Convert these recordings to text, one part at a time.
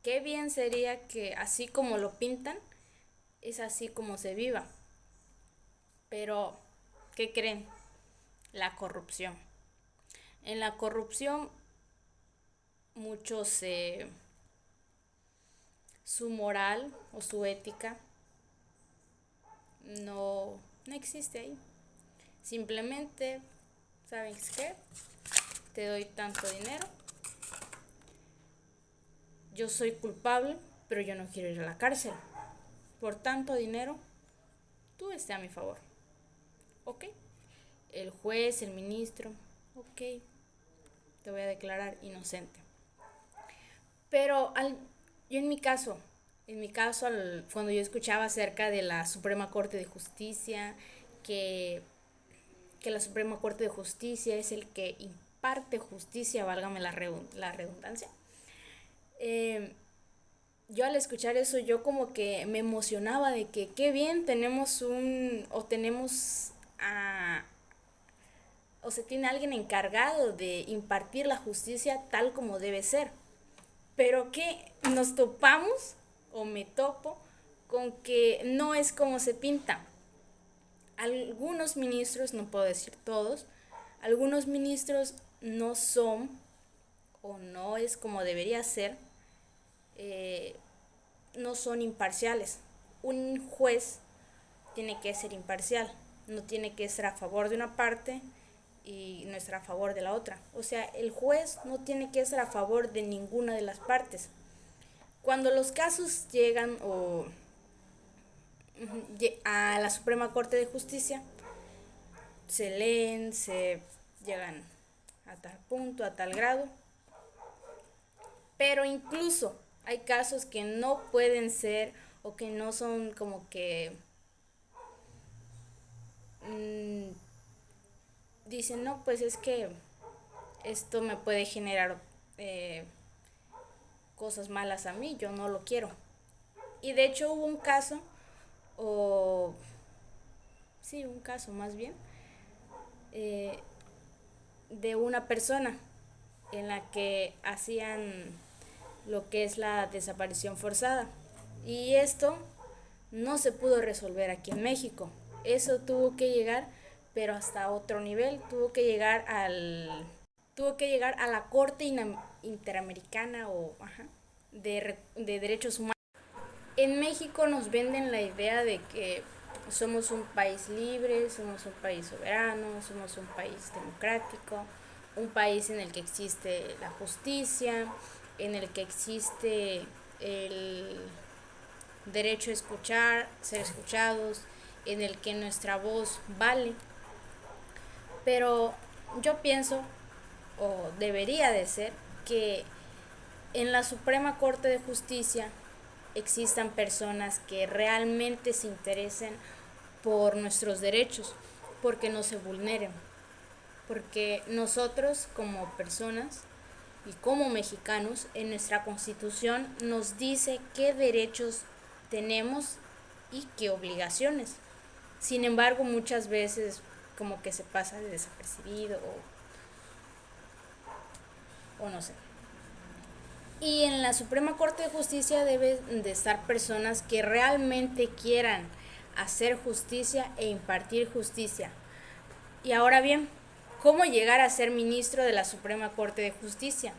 qué bien sería que así como lo pintan, es así como se viva. Pero, ¿qué creen? La corrupción. En la corrupción, muchos, su moral o su ética no existe ahí. Simplemente, ¿sabes qué? Te doy tanto dinero, yo soy culpable, pero yo no quiero ir a la cárcel. Por tanto dinero, tú esté a mi favor. ¿Ok? El juez, el ministro, ok, te voy a declarar inocente. Pero yo cuando yo escuchaba acerca de la Suprema Corte de Justicia, que, que la Suprema Corte de Justicia es el que imparte justicia, válgame la redundancia, eh, yo al escuchar eso, yo como que me emocionaba de que qué bien tenemos o se tiene alguien encargado de impartir la justicia tal como debe ser. Pero que nos topamos, o me topo, con que no es como se pinta. Algunos ministros, no puedo decir todos, algunos ministros no son, o no es como debería ser, eh, no son imparciales. Un juez tiene que ser imparcial, no tiene que ser a favor de una parte y no estar a favor de la otra. O sea, el juez no tiene que estar a favor de ninguna de las partes. Cuando los casos llegan a la Suprema Corte de Justicia, se leen, se llegan a tal punto, a tal grado, pero incluso hay casos que no pueden ser o que no son como que mmm, dicen, no, pues es que esto me puede generar eh, cosas malas a mí, yo no lo quiero. Y de hecho hubo un caso, o sí, un caso más bien, eh, de una persona en la que hacían lo que es la desaparición forzada. Y esto no se pudo resolver aquí en México. Eso tuvo que llegar, pero hasta otro nivel, tuvo que llegar a la Corte Interamericana de Derechos Humanos. En México nos venden la idea de que somos un país libre, somos un país soberano, somos un país democrático, un país en el que existe la justicia, en el que existe el derecho a escuchar, ser escuchados, en el que nuestra voz vale. Pero yo pienso, o debería de ser, que en la Suprema Corte de Justicia existan personas que realmente se interesen por nuestros derechos, porque no se vulneren, porque nosotros como personas y como mexicanos en nuestra Constitución nos dice qué derechos tenemos y qué obligaciones. Sin embargo, muchas veces como que se pasa de desapercibido o no sé. Y en la Suprema Corte de Justicia deben de estar personas que realmente quieran hacer justicia e impartir justicia. Y ahora bien, ¿cómo llegar a ser ministro de la Suprema Corte de Justicia?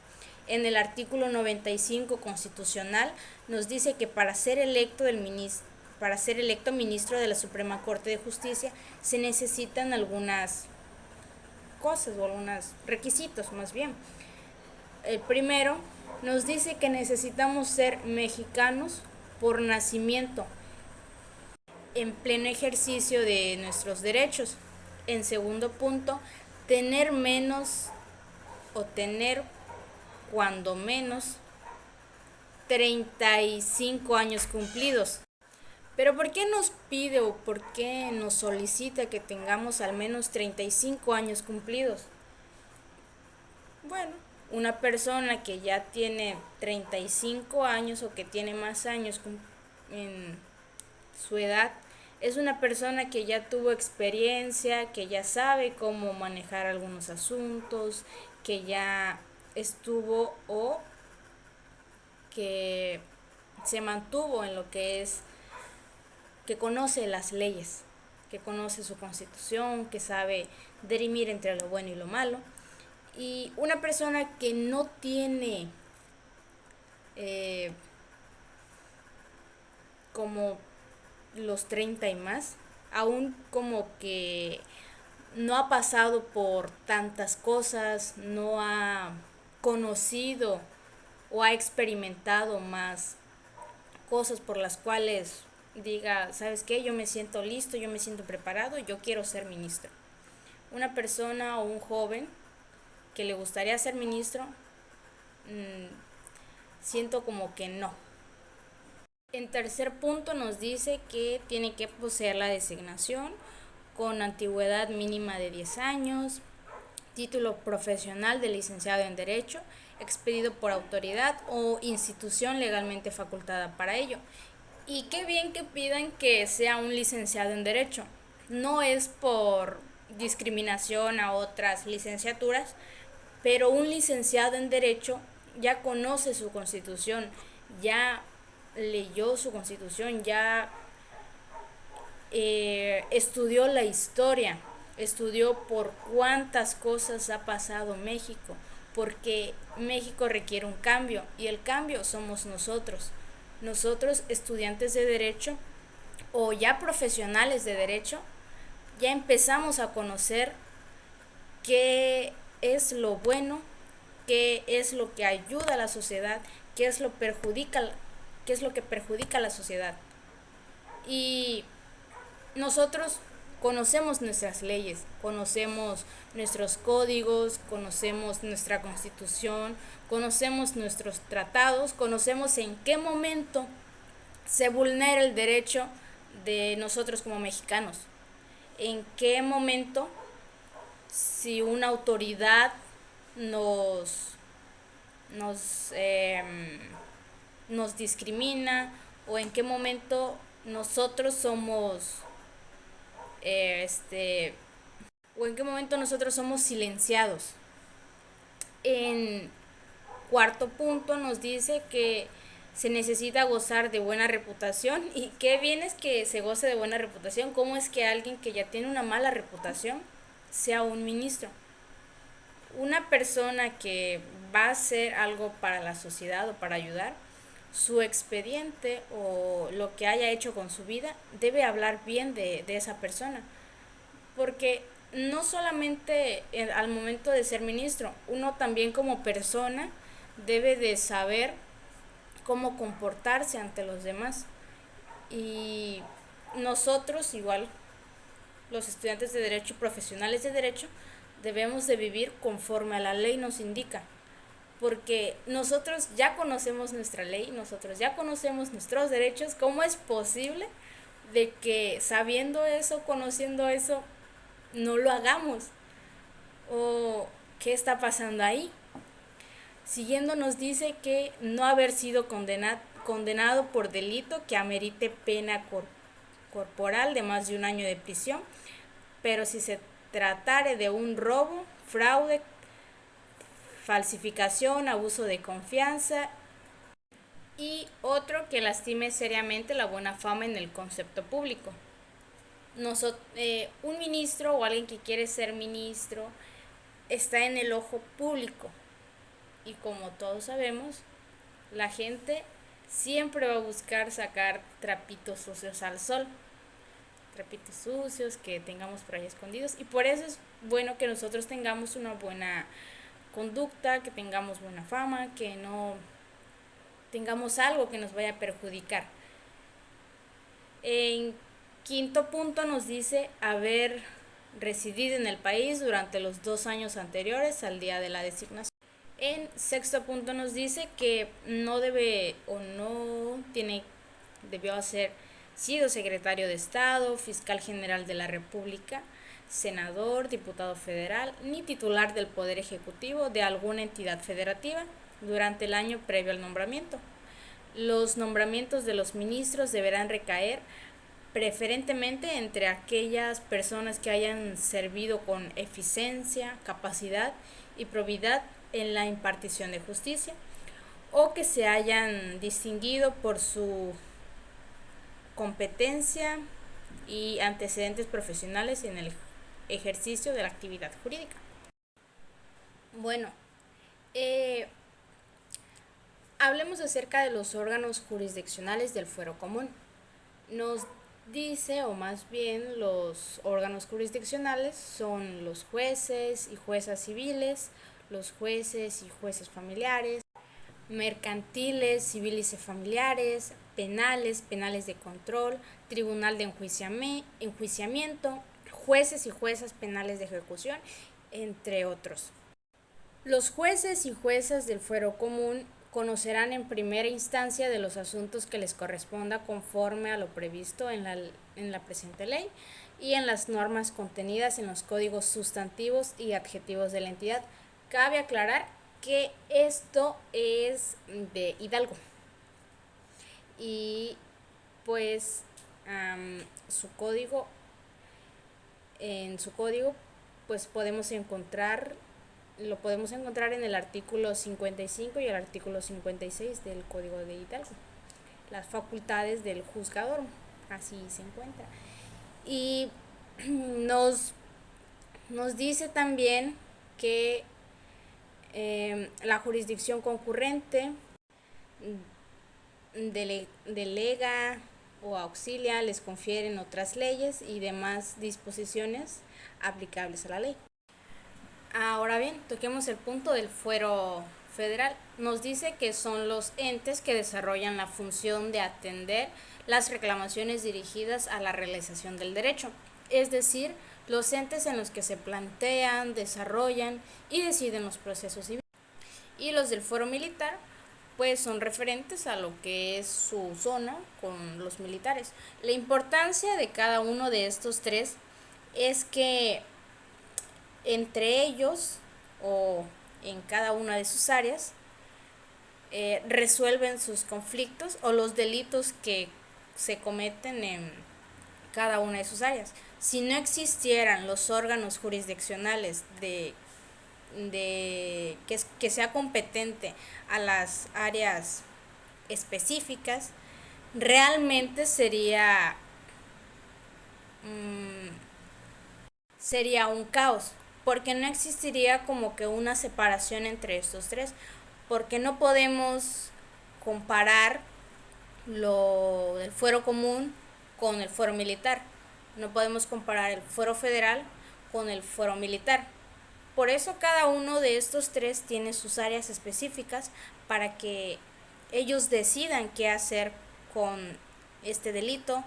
En el artículo 95 constitucional nos dice que para ser electo ministro de la Suprema Corte de Justicia se necesitan algunas cosas o algunos requisitos más bien. El primero nos dice que necesitamos ser mexicanos por nacimiento, en pleno ejercicio de nuestros derechos. En segundo punto, tener menos o tener cuando menos 35 años cumplidos. Pero ¿por qué nos pide o por qué nos solicita que tengamos al menos 35 años cumplidos? Bueno, una persona que ya tiene 35 años o que tiene más años en su edad, es una persona que ya tuvo experiencia, que ya sabe cómo manejar algunos asuntos, que ya estuvo o que se mantuvo en lo que es, que conoce las leyes, que conoce su constitución, que sabe dirimir entre lo bueno y lo malo. Y una persona que no tiene eh, como los 30 y más, aún como que no ha pasado por tantas cosas, no ha conocido o ha experimentado más cosas por las cuales diga, ¿sabes qué? Yo me siento listo, yo me siento preparado, yo quiero ser ministro. Una persona o un joven que le gustaría ser ministro, siento como que no. En tercer punto nos dice que tiene que poseer la designación con antigüedad mínima de 10 años, título profesional de licenciado en Derecho, expedido por autoridad o institución legalmente facultada para ello. Y qué bien que pidan que sea un licenciado en Derecho. No es por discriminación a otras licenciaturas, pero un licenciado en Derecho ya conoce su constitución, ya leyó su constitución, ya estudió la historia, estudió por cuántas cosas ha pasado México, porque México requiere un cambio y el cambio somos nosotros. Nosotros, estudiantes de derecho o ya profesionales de derecho, ya empezamos a conocer qué es lo bueno, qué es lo que ayuda a la sociedad, qué es lo que perjudica a la sociedad. Y nosotros conocemos nuestras leyes, conocemos nuestros códigos, conocemos nuestra constitución, conocemos nuestros tratados, conocemos en qué momento se vulnera el derecho de nosotros como mexicanos, en qué momento si una autoridad nos nos, eh, nos discrimina o en qué momento nosotros somos eh, este o en qué momento nosotros somos silenciados. En cuarto punto nos dice que se necesita gozar de buena reputación. Y qué bien es que se goce de buena reputación. ¿Cómo es que alguien que ya tiene una mala reputación sea un ministro? Una persona que va a hacer algo para la sociedad o para ayudar, su expediente o lo que haya hecho con su vida debe hablar bien de esa persona. Porque no solamente al momento de ser ministro, uno también como persona debe de saber cómo comportarse ante los demás. Y nosotros igual, los estudiantes de derecho, profesionales de derecho, debemos de vivir conforme a la ley nos indica, porque nosotros ya conocemos nuestra ley, nosotros ya conocemos nuestros derechos. ¿Cómo es posible de que sabiendo eso, conociendo eso, no lo hagamos? ¿O qué está pasando ahí? Siguiendo nos dice que no haber sido condenado por delito que amerite pena corporal de más de 1 año de prisión, pero si se tratare de un robo, fraude, falsificación, abuso de confianza y otro que lastime seriamente la buena fama en el concepto público. Un ministro o alguien que quiere ser ministro está en el ojo público y como todos sabemos, la gente siempre va a buscar sacar trapitos sucios al sol, trapitos sucios que tengamos por ahí escondidos, y por eso es bueno que nosotros tengamos una buena conducta, que tengamos buena fama, que no tengamos algo que nos vaya a perjudicar. En quinto punto nos dice haber residido en el país durante los 2 años anteriores al día de la designación. En sexto punto nos dice que no debe o no tiene, debió haber sido secretario de Estado, fiscal general de la República, senador, diputado federal, ni titular del Poder Ejecutivo de alguna entidad federativa durante el año previo al nombramiento. Los nombramientos de los ministros deberán recaer preferentemente entre aquellas personas que hayan servido con eficiencia, capacidad y probidad en la impartición de justicia, o que se hayan distinguido por su competencia y antecedentes profesionales en el ejercicio de la actividad jurídica. Bueno, eh, hablemos acerca de los órganos jurisdiccionales del fuero común. Nos dice, o más bien los órganos jurisdiccionales son los jueces y juezas civiles, los jueces y jueces familiares, mercantiles, civiles y familiares, penales, penales de control, tribunal de enjuiciamiento, jueces y juezas penales de ejecución, entre otros. Los jueces y juezas del fuero común conocerán en primera instancia de los asuntos que les corresponda conforme a lo previsto en la presente ley y en las normas contenidas en los códigos sustantivos y adjetivos de la entidad. Cabe aclarar que esto es de Hidalgo y pues su código, en su código pues lo podemos encontrar en el artículo 55 y el artículo 56 del Código de Hidalgo. Las facultades del juzgador, así se encuentra. Y nos dice también que la jurisdicción concurrente delega o auxilia, les confieren otras leyes y demás disposiciones aplicables a la ley. Ahora bien, toquemos el punto del fuero federal. Nos dice que son los entes que desarrollan la función de atender las reclamaciones dirigidas a la realización del derecho, es decir, los entes en los que se plantean, desarrollan y deciden los procesos civiles. Y los del fuero militar pues son referentes a lo que es su zona con los militares. La importancia de cada uno de estos tres es que entre ellos o en cada una de sus áreas resuelven sus conflictos o los delitos que se cometen en cada una de sus áreas. Si no existieran los órganos jurisdiccionales que sea competente a las áreas específicas, realmente sería un caos, porque no existiría como que una separación entre estos tres, porque no podemos comparar lo del fuero común con el fuero militar, no podemos comparar el fuero federal con el fuero militar. Por eso cada uno de estos tres tiene sus áreas específicas para que ellos decidan qué hacer con este delito